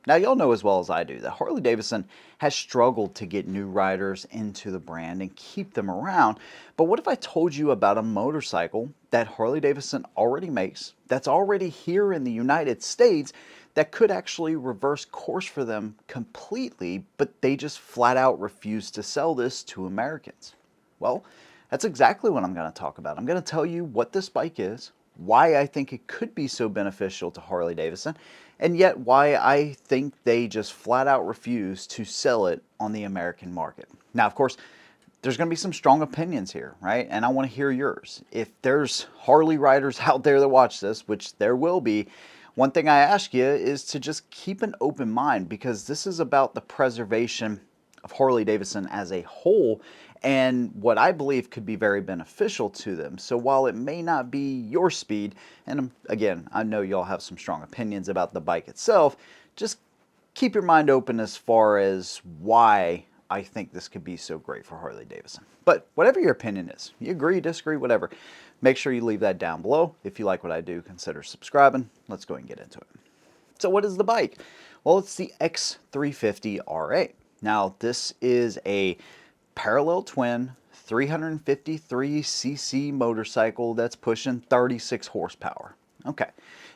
Now, y'all know as well as I do that Harley Davidson has struggled to get new riders into the brand and keep them around. But what if I told you about a motorcycle that Harley Davidson already makes, that's already here in the United States, that could actually reverse course for them completely, but they just flat out refuse to sell this to Americans? Well, that's exactly what I'm going to talk about. I'm going to tell you what this bike is, why I think it could be so beneficial to Harley Davidson, and yet why I think they just flat out refuse to sell it on the American market. Now, of course, there's going to be some strong opinions here, right? And I want to hear yours. If there's Harley riders out there that watch this, which there will be, one thing I ask you is to just keep an open mind, because this is about the preservation of Harley Davidson as a whole and what I believe could be very beneficial to them. So while it may not be your speed, and again, I know y'all have some strong opinions about the bike itself, just keep your mind open as far as why I think this could be so great for Harley Davidson. But whatever your opinion is, you agree, disagree, whatever, make sure you leave that down below. If you like what I do, consider subscribing. Let's go and get into it. So what is the bike? Well, it's the X350RA. Now, this is a parallel twin 353cc motorcycle that's pushing 36 horsepower. Okay.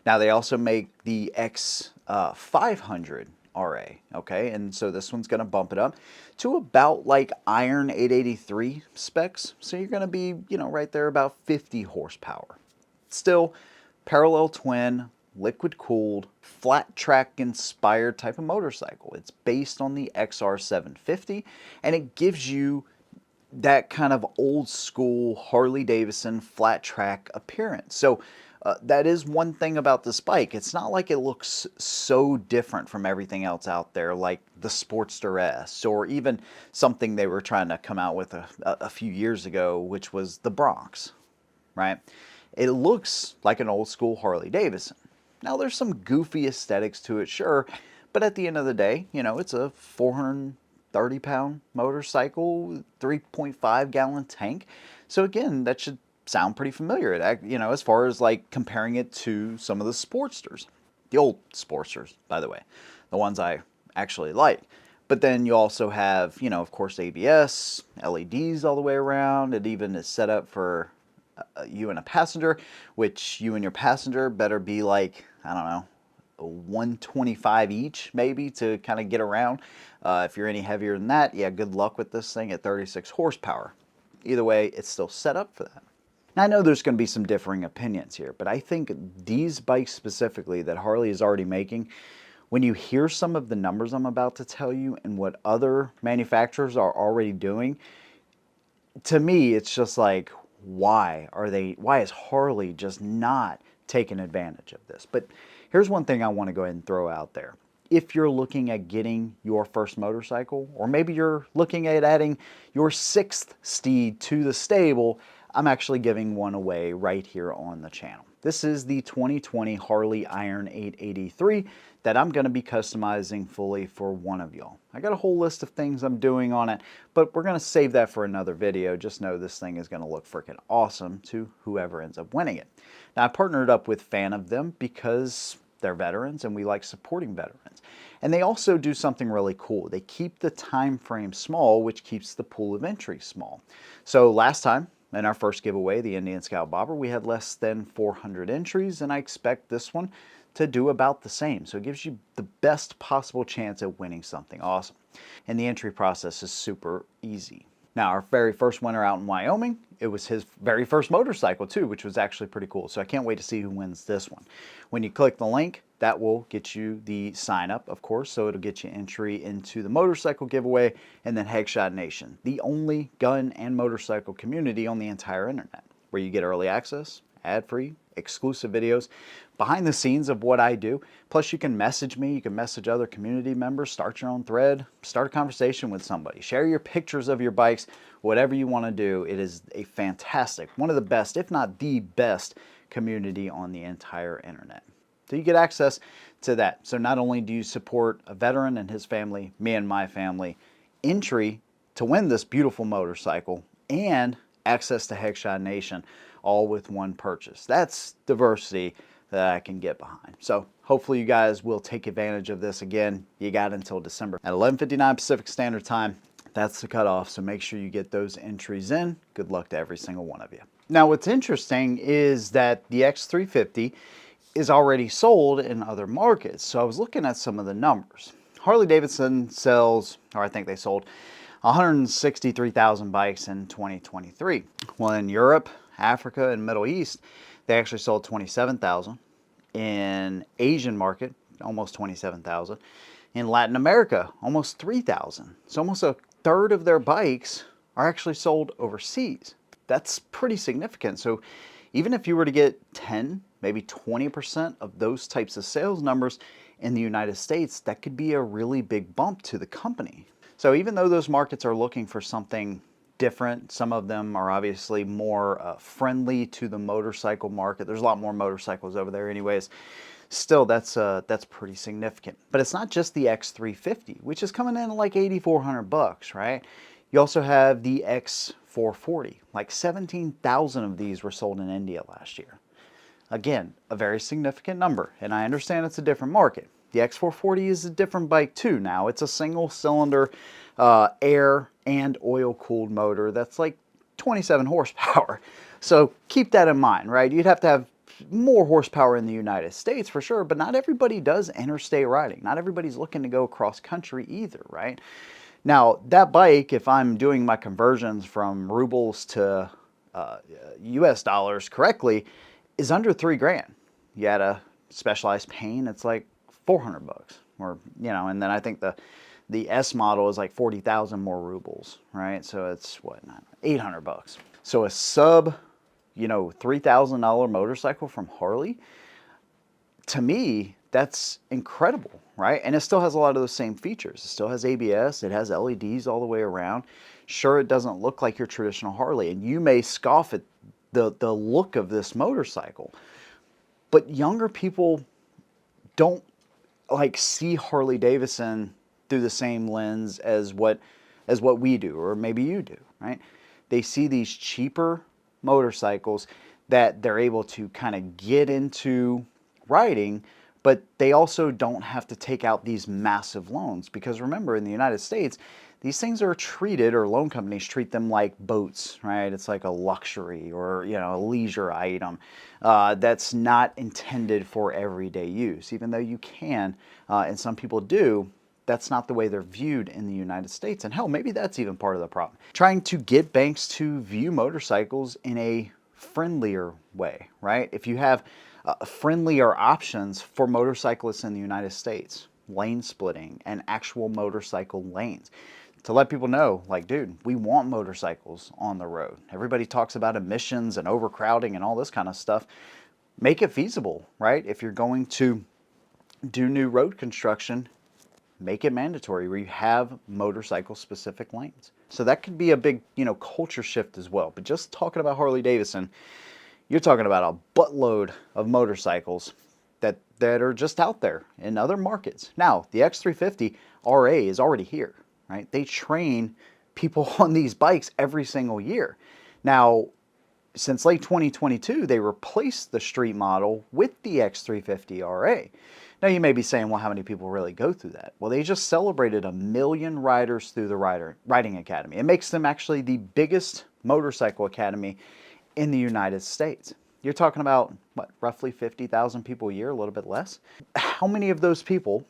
Now, they also make the X500 RA, okay, and so this one's going to bump it up to about like Iron 883 specs, so you're going to be, right there about 50 horsepower. Still, parallel twin, liquid cooled, flat track inspired type of motorcycle. It's based on the XR750, and it gives you that kind of old school Harley Davidson flat track appearance. So that is one thing about this bike. It's not like it looks so different from everything else out there, like the Sportster S, or even something they were trying to come out with a few years ago, which was the Bronx, right? It looks like an old school Harley Davidson. Now, there's some goofy aesthetics to it, sure, but at the end of the day, it's a 430-pound motorcycle, 3.5 gallon tank. So again, that should sound pretty familiar, as far as like comparing it to some of the Sportsters, the old Sportsters, by the way, the ones I actually like. But then you also have, of course, ABS, LEDs all the way around. It even is set up for you and a passenger, which you and your passenger better be like, I don't know, 125 each maybe to kind of get around. If you're any heavier than that, yeah, good luck with this thing at 36 horsepower. Either way, it's still set up for that. Now, I know there's going to be some differing opinions here, but I think these bikes specifically that Harley is already making, when you hear some of the numbers I'm about to tell you and what other manufacturers are already doing, to me, it's just like, why is Harley just not taking advantage of this? But here's one thing I want to go ahead and throw out there. If you're looking at getting your first motorcycle, or maybe you're looking at adding your sixth steed to the stable, I'm actually giving one away right here on the channel. This is the 2020 Harley Iron 883 that I'm going to be customizing fully for one of y'all. I got a whole list of things I'm doing on it, but we're going to save that for another video. Just know this thing is going to look freaking awesome to whoever ends up winning it. Now, I partnered up with Fan of them because they're veterans and we like supporting veterans. And they also do something really cool. They keep the time frame small, which keeps the pool of entry small. So last time, in our first giveaway, the Indian Scout Bobber, we had less than 400 entries, and I expect this one to do about the same. So it gives you the best possible chance at winning something awesome. And the entry process is super easy. Now, our very first winner out in Wyoming, it was his very first motorcycle too, which was actually pretty cool. So I can't wait to see who wins this one. When you click the link, that will get you the sign up, of course. So it'll get you entry into the motorcycle giveaway, and then Headshot Nation, the only gun and motorcycle community on the entire internet, where you get early access, ad-free, exclusive videos, behind the scenes of what I do. Plus, you can message me, you can message other community members, start your own thread, start a conversation with somebody, share your pictures of your bikes, whatever you want to do. It is a fantastic, one of the best, if not the best, community on the entire internet. So you get access to that. So not only do you support a veteran and his family, me and my family, entry to win this beautiful motorcycle, and access to Headshot Nation, all with one purchase. That's diversity that I can get behind. So hopefully you guys will take advantage of this. Again, you got until December at 11:59 Pacific Standard Time. That's the cutoff, so make sure you get those entries in. Good luck to every single one of you. Now, what's interesting is that the X350 is already sold in other markets. So I was looking at some of the numbers. Harley Davidson sells, or I think they sold, 163,000 bikes in 2023. Well, in Europe, Africa, and Middle East, they actually sold 27,000. In Asian market, almost 27,000. In Latin America, almost 3,000. So almost a third of their bikes are actually sold overseas. That's pretty significant. So even if you were to get 10, maybe 20% of those types of sales numbers in the United States, that could be a really big bump to the company. So even though those markets are looking for something different, some of them are obviously more friendly to the motorcycle market. There's a lot more motorcycles over there anyways. Still, that's pretty significant. But it's not just the X350, which is coming in at like $8,400, right? You also have the X440. Like 17,000 of these were sold in India last year. Again, a very significant number, and I understand it's a different market. The X440 is a different bike too now. It's a single cylinder air and oil cooled motor that's like 27 horsepower. So keep that in mind, right? You'd have to have more horsepower in the United States for sure, but not everybody does interstate riding. Not everybody's looking to go cross country either, right? Now, that bike, if I'm doing my conversions from rubles to US dollars correctly, is under $3,000. You add a specialized paint, it's like $400, or and then I think the S model is like 40,000 more rubles, right? So it's what, $800. So a sub, $3,000 motorcycle from Harley, to me, that's incredible, right? And it still has a lot of those same features. It still has ABS, it has LEDs all the way around. Sure, it doesn't look like your traditional Harley, and you may scoff at the look of this motorcycle, but younger people don't like see Harley Davidson through the same lens as what we do, or maybe you do, right? They see these cheaper motorcycles that they're able to kind of get into riding, but they also don't have to take out these massive loans, because remember, in the United States, these things are treated, or loan companies treat them like boats, right? It's like a luxury or a leisure item that's not intended for everyday use. Even though you can, and some people do, that's not the way they're viewed in the United States. And hell, maybe that's even part of the problem. Trying to get banks to view motorcycles in a friendlier way, right? If you have friendlier options for motorcyclists in the United States, lane splitting and actual motorcycle lanes, to let people know, like, dude, we want motorcycles on the road. Everybody talks about emissions and overcrowding and all this kind of stuff. Make it feasible, right? If you're going to do new road construction, make it mandatory where you have motorcycle-specific lanes. So that could be a big, culture shift as well. But just talking about Harley Davidson, you're talking about a buttload of motorcycles that are just out there in other markets. Now, the X350 RA is already here, right? They train people on these bikes every single year. Now, since late 2022, they replaced the street model with the X350 RA. Now, you may be saying, well, how many people really go through that? Well, they just celebrated 1 million riders through the Riding Academy. It makes them actually the biggest motorcycle academy in the United States. You're talking about, what, roughly 50,000 people a year, a little bit less? How many of those people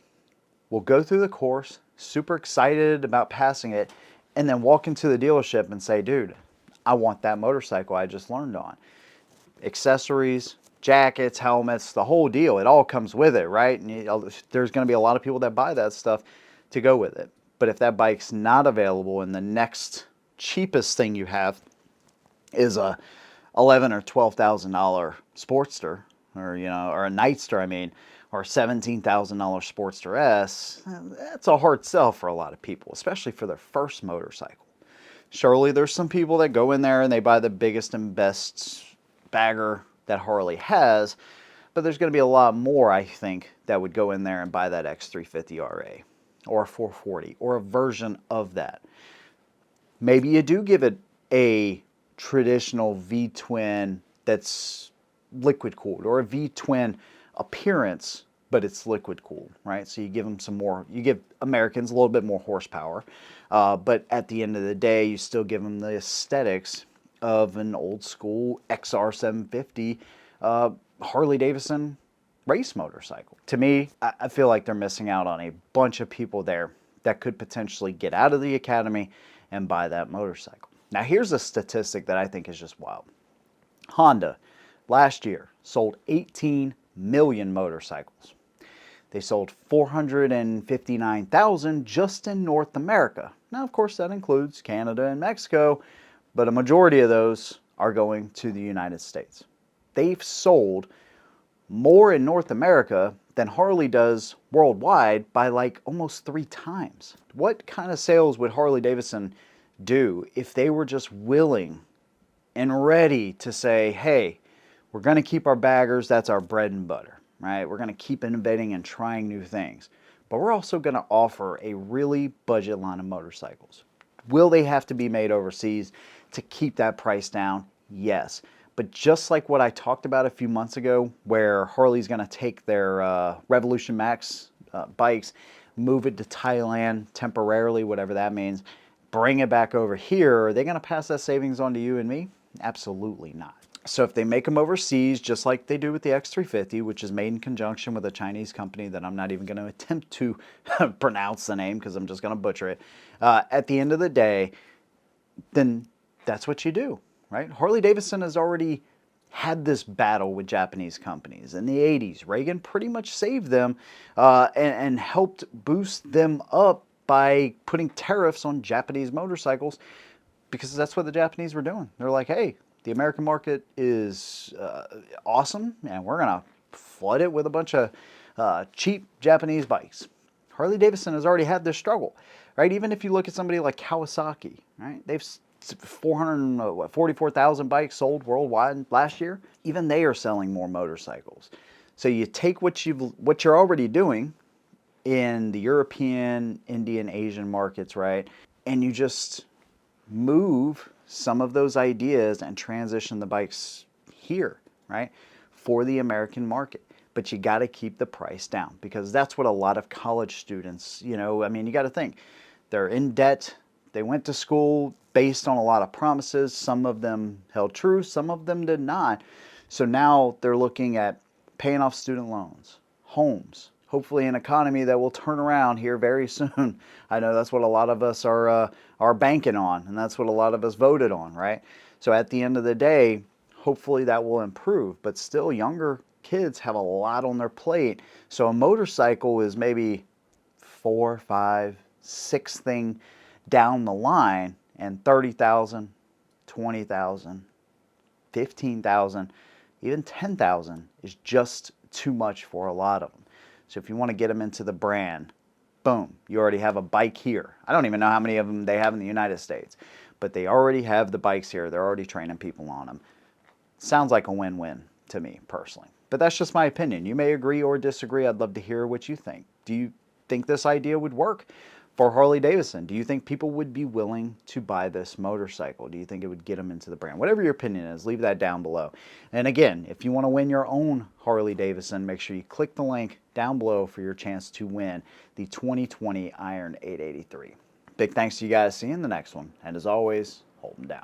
will go through the course, super excited about passing it, and then walk into the dealership and say, dude, I want that motorcycle I just learned on? Accessories, jackets, helmets, the whole deal, it all comes with it, right? And there's going to be a lot of people that buy that stuff to go with it. But if that bike's not available and the next cheapest thing you have is a $11,000 or $12,000 Sportster, or a Nightster, or a $17,000 Sportster S, that's a hard sell for a lot of people, especially for their first motorcycle. Surely there's some people that go in there and they buy the biggest and best bagger that Harley has, but there's going to be a lot more, I think, that would go in there and buy that X350 RA or a 440 or a version of that. Maybe you do give it a traditional V-twin that's liquid cooled, or a V-twin appearance, but it's liquid cooled, right? So you give them some more, you give Americans a little bit more horsepower, but at the end of the day, you still give them the aesthetics of an old school XR 750 Harley Davidson race motorcycle. To me, I feel like they're missing out on a bunch of people there that could potentially get out of the academy and buy that motorcycle. Now here's a statistic that I think is just wild. Honda last year sold 18 million motorcycles. They sold 459,000 just in North America. Now, of course, that includes Canada and Mexico, but a majority of those are going to the United States. They've sold more in North America than Harley does worldwide by like almost 3 times. What kind of sales would Harley Davidson do if they were just willing and ready to say, hey, we're going to keep our baggers, that's our bread and butter, right? We're going to keep innovating and trying new things, but we're also going to offer a really budget line of motorcycles. Will they have to be made overseas to keep that price down? Yes. But just like what I talked about a few months ago, where Harley's going to take their Revolution Max bikes, move it to Thailand temporarily, whatever that means, bring it back over here, are they going to pass that savings on to you and me? Absolutely not. So if they make them overseas, just like they do with the X350, which is made in conjunction with a Chinese company that I'm not even going to attempt to pronounce the name because I'm just going to butcher it, at the end of the day, then that's what you do, right? Harley Davidson has already had this battle with Japanese companies. In the 80s, Reagan pretty much saved them and helped boost them up by putting tariffs on Japanese motorcycles, because that's what the Japanese were doing. They're like, hey, the American market is awesome, and we're going to flood it with a bunch of cheap Japanese bikes. Harley Davidson has already had this struggle, right? Even if you look at somebody like Kawasaki, right? They've 444,000 bikes sold worldwide last year. Even they are selling more motorcycles. So you take what you're already doing in the European, Indian, Asian markets, right? And you just move some of those ideas and transition the bikes here, right? For the American market. But you got to keep the price down, because that's what a lot of college students, you got to think. They're in debt. They went to school based on a lot of promises. Some of them held true, some of them did not. So now they're looking at paying off student loans, homes, hopefully an economy that will turn around here very soon. I know that's what a lot of us are banking on, and that's what a lot of us voted on, right? So at the end of the day, hopefully that will improve, but still younger kids have a lot on their plate. So a motorcycle is maybe 4, 5, 6 thing down the line, and 30,000, 20,000, 15,000, even 10,000 is just too much for a lot of them. So if you want to get them into the brand, boom, you already have a bike here. I don't even know how many of them they have in the United States, but they already have the bikes here. They're already training people on them. Sounds like a win-win to me personally. But that's just my opinion. You may agree or disagree. I'd love to hear what you think. Do you think this idea would work for Harley Davidson? Do you think people would be willing to buy this motorcycle? Do you think it would get them into the brand? Whatever your opinion is, leave that down below. And again, if you want to win your own Harley Davidson, make sure you click the link down below for your chance to win the 2020 Iron 883. Big thanks to you guys. See you in the next one. And as always, hold them down.